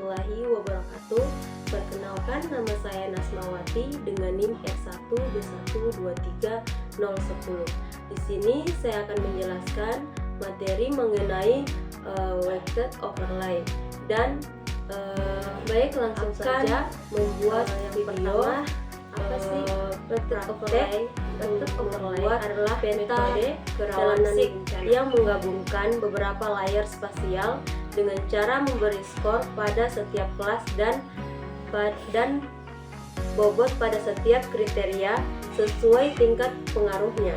warahmatullahi wabarakatuh. Perkenalkan, nama saya Nasmawati dengan NIM R1B1230010. Di sini saya akan menjelaskan materi mengenai weighted overlay dan baik langsung saja membuat yang video. Apa sih weighted overlay? Weighted overlay adalah peta kerawanan yang menggabungkan beberapa layer spasial dengan cara memberi skor pada setiap kelas dan bobot pada setiap kriteria sesuai tingkat pengaruhnya.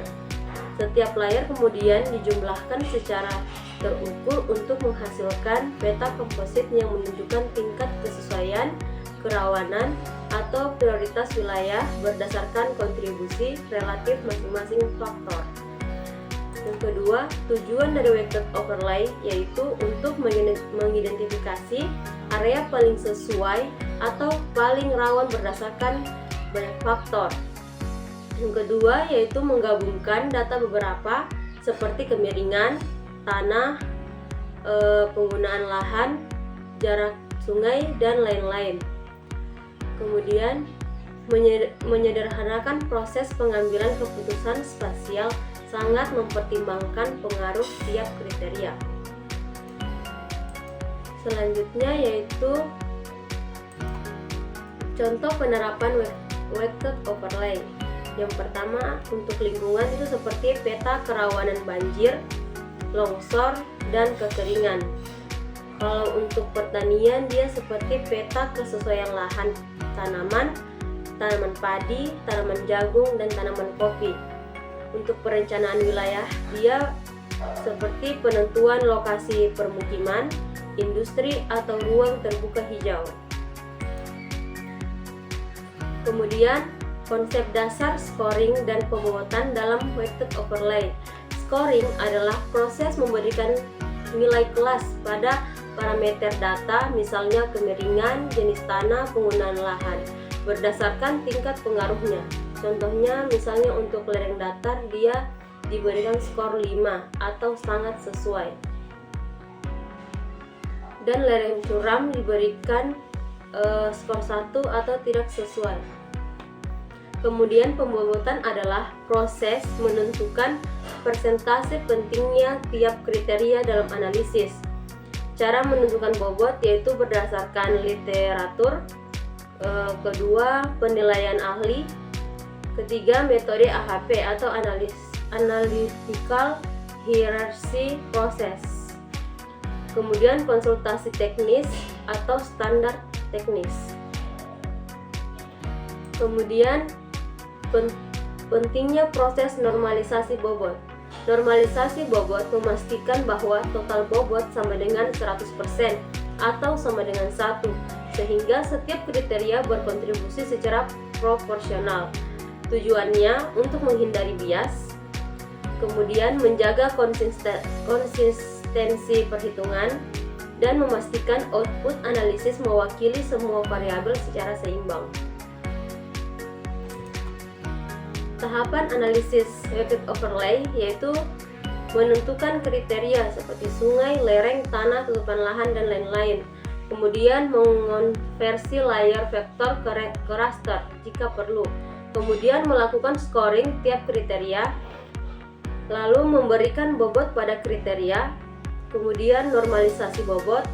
Setiap layer kemudian dijumlahkan secara terukur untuk menghasilkan peta komposit yang menunjukkan tingkat kesesuaian, kerawanan, atau prioritas wilayah berdasarkan kontribusi relatif masing-masing faktor. Yang kedua, tujuan dari weighted overlay yaitu untuk mengidentifikasi area paling sesuai atau paling rawan berdasarkan banyak faktor. Yang kedua yaitu menggabungkan data beberapa seperti kemiringan, tanah, penggunaan lahan, jarak sungai, dan lain-lain. Kemudian menyederhanakan proses pengambilan keputusan spasial sangat mempertimbangkan pengaruh tiap kriteria. Selanjutnya yaitu contoh penerapan weighted overlay. Yang pertama, untuk lingkungan itu seperti peta kerawanan banjir, longsor, dan kekeringan. Kalau untuk pertanian dia seperti peta kesesuaian lahan tanaman padi, tanaman jagung, dan tanaman kopi. Untuk perencanaan wilayah dia seperti penentuan lokasi permukiman, industri, atau ruang terbuka hijau. Kemudian konsep dasar scoring dan pembobotan dalam weighted overlay. Scoring adalah proses memberikan nilai kelas pada parameter data, misalnya kemiringan, jenis tanah, penggunaan lahan, berdasarkan tingkat pengaruhnya. Contohnya misalnya untuk lereng datar dia diberikan skor 5 atau sangat sesuai. Dan lereng curam diberikan skor 1 atau tidak sesuai. Kemudian pembobotan adalah proses menentukan persentase pentingnya tiap kriteria dalam analisis. Cara menentukan bobot yaitu berdasarkan literatur, kedua penilaian ahli, ketiga metode AHP atau analytical hierarchy process, kemudian konsultasi teknis atau standar teknis. Kemudian pentingnya proses normalisasi bobot. Normalisasi bobot memastikan bahwa total bobot sama dengan 100% atau sama dengan 1, sehingga setiap kriteria berkontribusi secara proporsional. Tujuannya untuk menghindari bias, kemudian menjaga konsistensi perhitungan, dan memastikan output analisis mewakili semua variabel secara seimbang. Tahapan analisis weighted overlay yaitu menentukan kriteria seperti sungai, lereng, tanah, tutupan lahan, dan lain-lain. Kemudian mengonversi layer vektor ke raster jika perlu. Kemudian melakukan scoring tiap kriteria, lalu memberikan bobot pada kriteria, kemudian normalisasi bobot,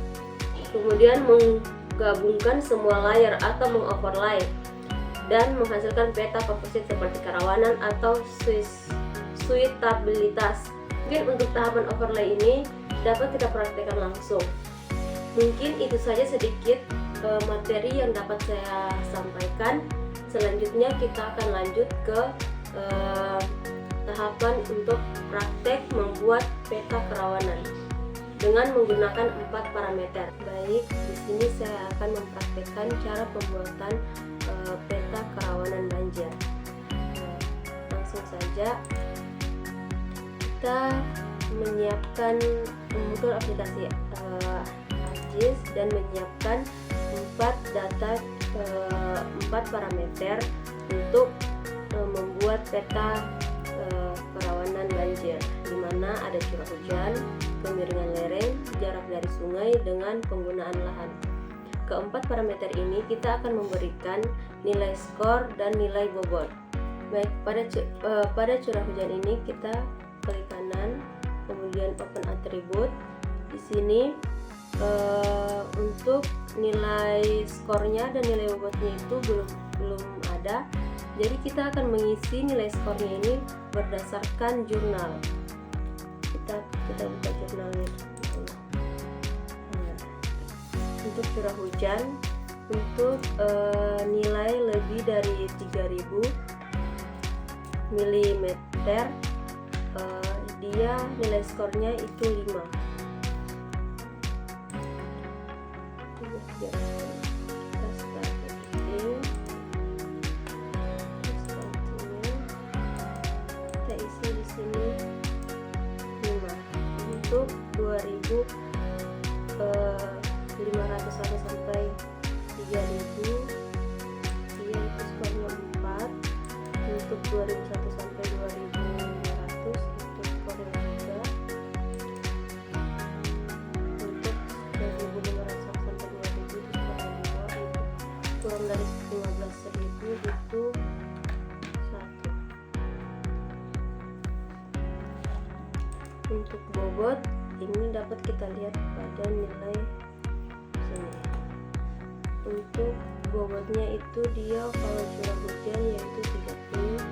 kemudian menggabungkan semua layer atau mengoverlay, dan menghasilkan peta komposit seperti kerawanan atau suitabilitas. Mungkin untuk tahapan overlay ini dapat kita praktekkan langsung. Mungkin itu saja sedikit materi yang dapat saya sampaikan. Selanjutnya kita akan lanjut ke tahapan untuk praktek membuat peta kerawanan dengan menggunakan 4 parameter. Baik, di sini saya akan mempraktekkan cara pembuatan peta kerawanan banjir. Langsung saja kita menyiapkan membuka aplikasi ArcGIS dan menyiapkan 4 parameter untuk membuat peta kerawanan banjir, di mana ada curah hujan, kemiringan lereng, jarak dari sungai, dengan penggunaan lahan. keempat parameter ini kita akan memberikan nilai skor dan nilai bobot. Baik, pada curah hujan ini kita klik kanan, kemudian open atribut. Di sini untuk nilai skornya dan nilai bobotnya itu belum ada. Jadi kita akan mengisi nilai skornya ini berdasarkan jurnal. Kita buka jurnalnya. Untuk curah hujan, untuk nilai lebih dari 3000 mm, dia nilai skornya itu 5. Kita start editing, kita isi di sini 5. Untuk 2500 sampai 3000 dia itu skornya 4. Untuk 2001 sampai 2500 itu skornya 3. Untuk 2500 sampai 2000 itu skornya 5. Itu kurang dari 15.000 itu 1. Untuk bobot ini dapat kita lihat pada nilai sini. Untuk bobotnya itu dia kalau curah hujan yaitu 30%.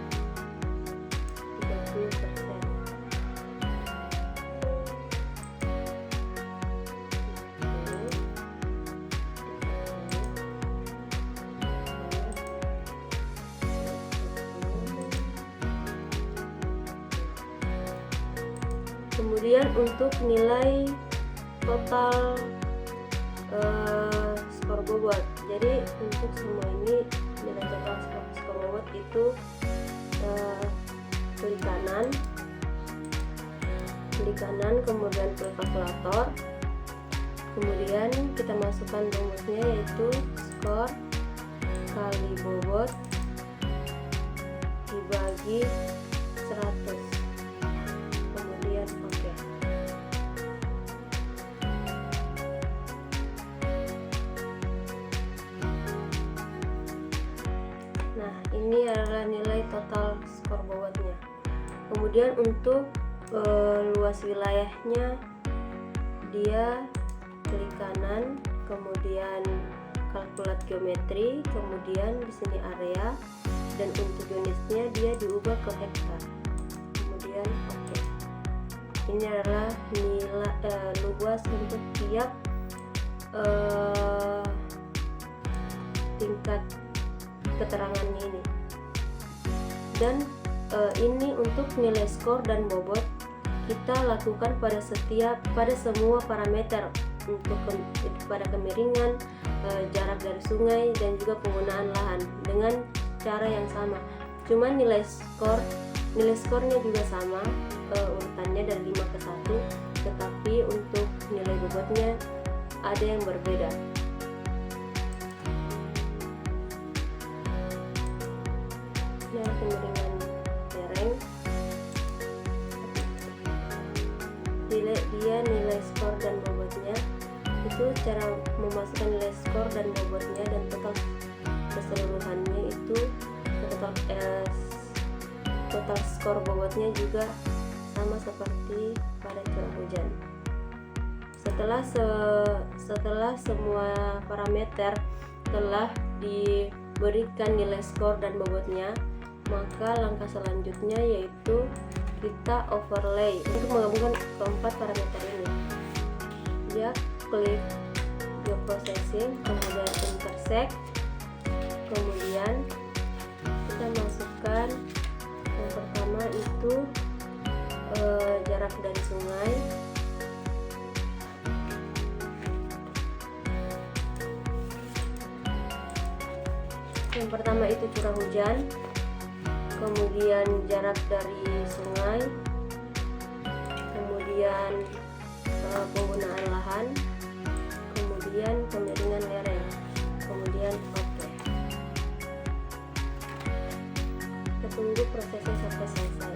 Kemudian untuk nilai total skor bobot. Jadi untuk semua ini nilai total skor bobot itu klik kanan, kemudian klik kalkulator, kemudian kita masukkan rumusnya yaitu skor kali bobot dibagi 100. Kemudian oke. Nah, ini adalah nilai total skor bobotnya. Kemudian untuk luas wilayahnya, dia klik kanan, kemudian kalkulat geometri, kemudian di sini area, dan untuk unitnya dia diubah ke hektar. Kemudian oke. Ini adalah nilai luas untuk tiap tingkat keterangannya ini. Dan ini untuk nilai skor dan bobot kita lakukan pada semua parameter, untuk pada kemiringan, jarak dari sungai, dan juga penggunaan lahan dengan cara yang sama. Cuman nilai skornya juga sama, urutannya dari 5 ke 1, tetapi untuk nilai bobotnya ada yang berbeda. Nah, kemiringan lereng, dia nilai skor dan bobotnya itu cara memasukkan nilai skor dan bobotnya dan total keseluruhannya itu total skor bobotnya juga sama seperti pada curah hujan. Setelah semua parameter telah diberikan nilai skor dan bobotnya, maka langkah selanjutnya yaitu kita overlay untuk menggabungkan keempat parameter ini. Ya, klik geoprocessing, kemudian intersect, kemudian kita masukkan yang pertama itu jarak dari sungai, yang pertama itu curah hujan, kemudian jarak dari sungai, kemudian penggunaan lahan, kemudian kemiringan lereng, kemudian oke. Kita tunggu prosesnya sampai selesai.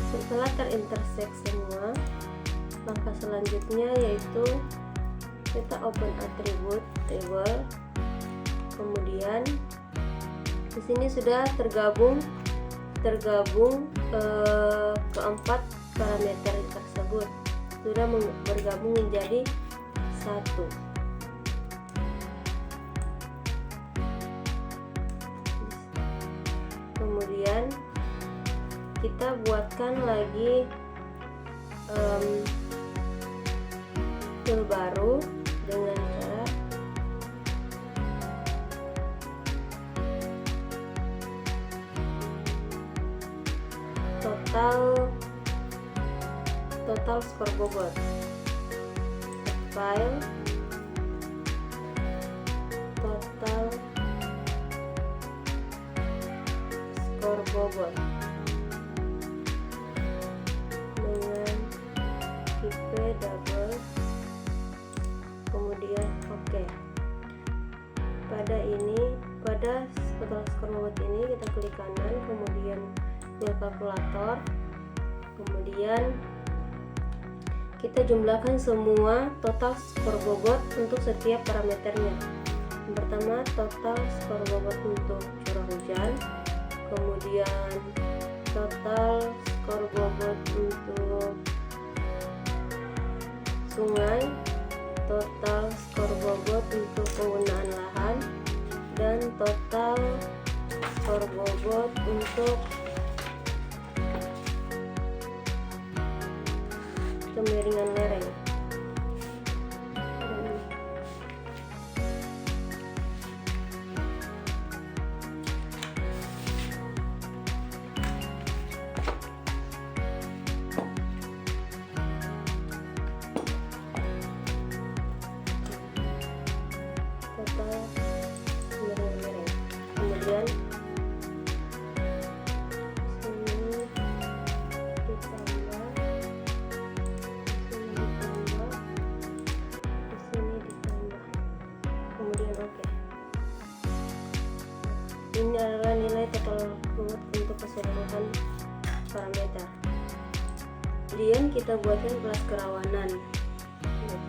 Setelah terintersect semua, langkah selanjutnya yaitu kita open atribut table. Kemudian di sini sudah tergabung keempat parameter tersebut sudah bergabung menjadi satu. Kemudian kita buatkan lagi fill baru dengan cara total skor bobot. File total skor bobot dengan tipe double, kemudian oke. Pada total skor bobot ini kita klik kanan, kemudian pilih kalkulator, kemudian kita jumlahkan semua total skor bobot untuk setiap parameternya. Yang pertama total skor bobot untuk curah hujan, kemudian total skor bobot untuk sungai, total skor bobot untuk penggunaan lahan, dan total skor bobot untuk kemiringan lereng. Kemudian ini adalah nilai total bobot untuk keseluruhan parameter. Kemudian kita buatkan kelas kerawanan.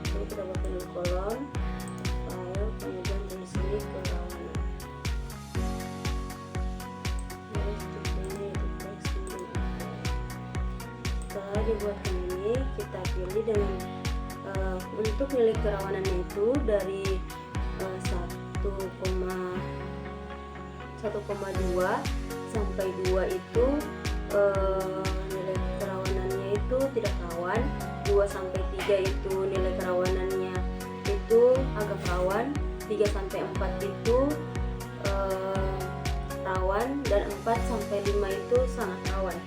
Jadi kita buatkan di kolom file, kemudian di sini kerawanan. Setelah dibuatkan ini, kita pilih dengan untuk nilai kerawanannya itu dari 1,2 sampai 2 itu nilai kerawanannya itu tidak rawan, 2 sampai 3 itu nilai kerawanannya itu agak rawan, 3 sampai 4 itu rawan, dan 4 sampai 5 itu sangat rawan.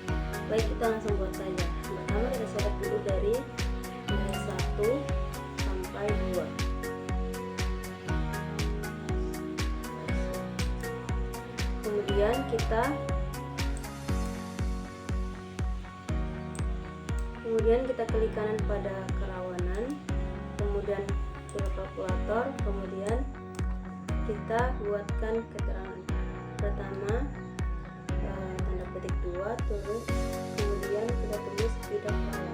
Baik, kita langsung buat saja. Pertama kita select dulu dari nilai 1 sampai 2. Kemudian kita klik kanan pada kerawanan, kemudian pilih kalkulator, kemudian kita buatkan keterangan. Pertama tanda petik 2, tulis, kemudian kita tulis tidak rawan,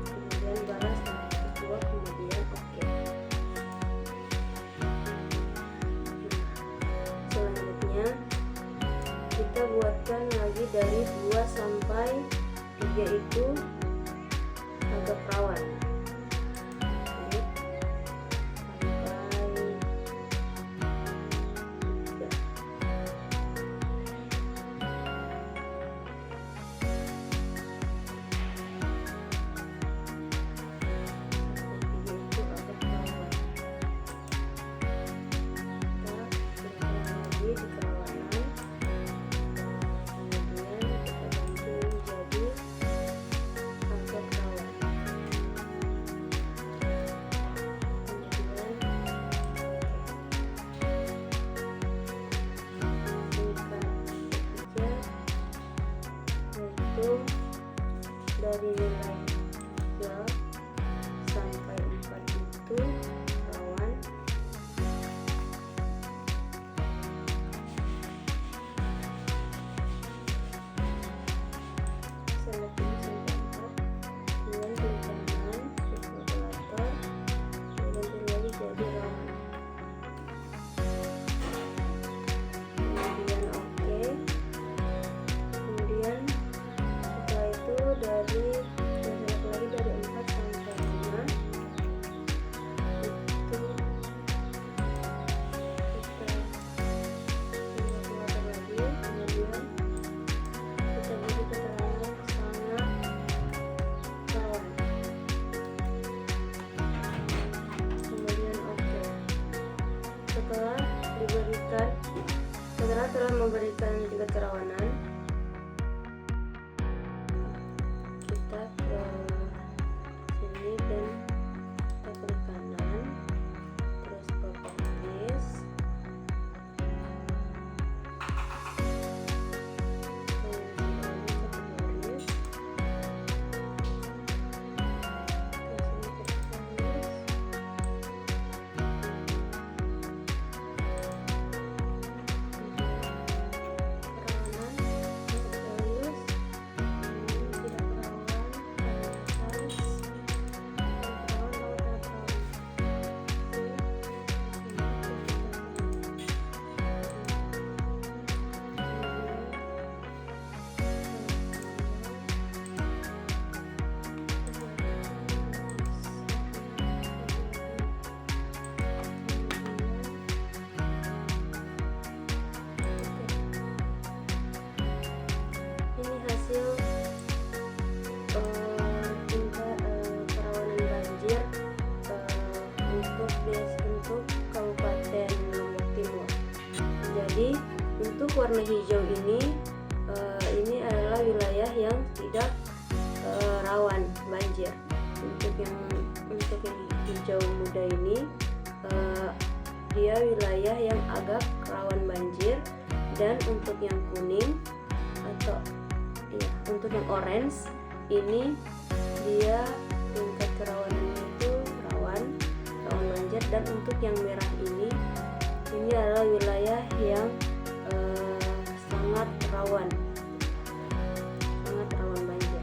kemudian balas tanda petik 2, kemudian oke. Selanjutnya kita buatkan lagi dari 2 sampai 3 itu agak rawan. Dari nilai 3 sampai 4 itu rawan, setelah telah memberikan tingkat kerawanan, kita ke sini dan kita klik kanan, terus properties, hasil tingkat kerawanan banjir untuk Kabupaten Lombok Timur. Jadi untuk warna hijau ini adalah wilayah yang tidak rawan banjir. Untuk yang hijau muda ini dia wilayah yang agak rawan banjir, dan untuk yang kuning untuk yang orange ini dia tingkat kerawanannya itu rawan banjir, dan untuk yang merah ini adalah wilayah yang sangat rawan banjir.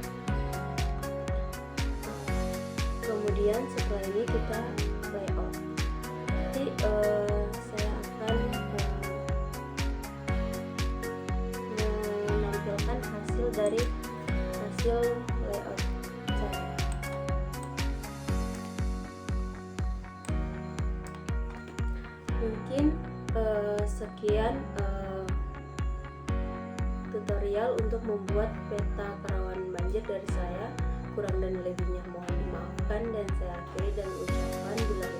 Kemudian setelah ini kita layout. Nanti saya akan menampilkan hasil layout saya. Mungkin sekian tutorial untuk membuat peta kerawanan banjir dari saya. Kurang dan lebihnya mohon dimaafkan, dan saya akhiri dan ucapkan bila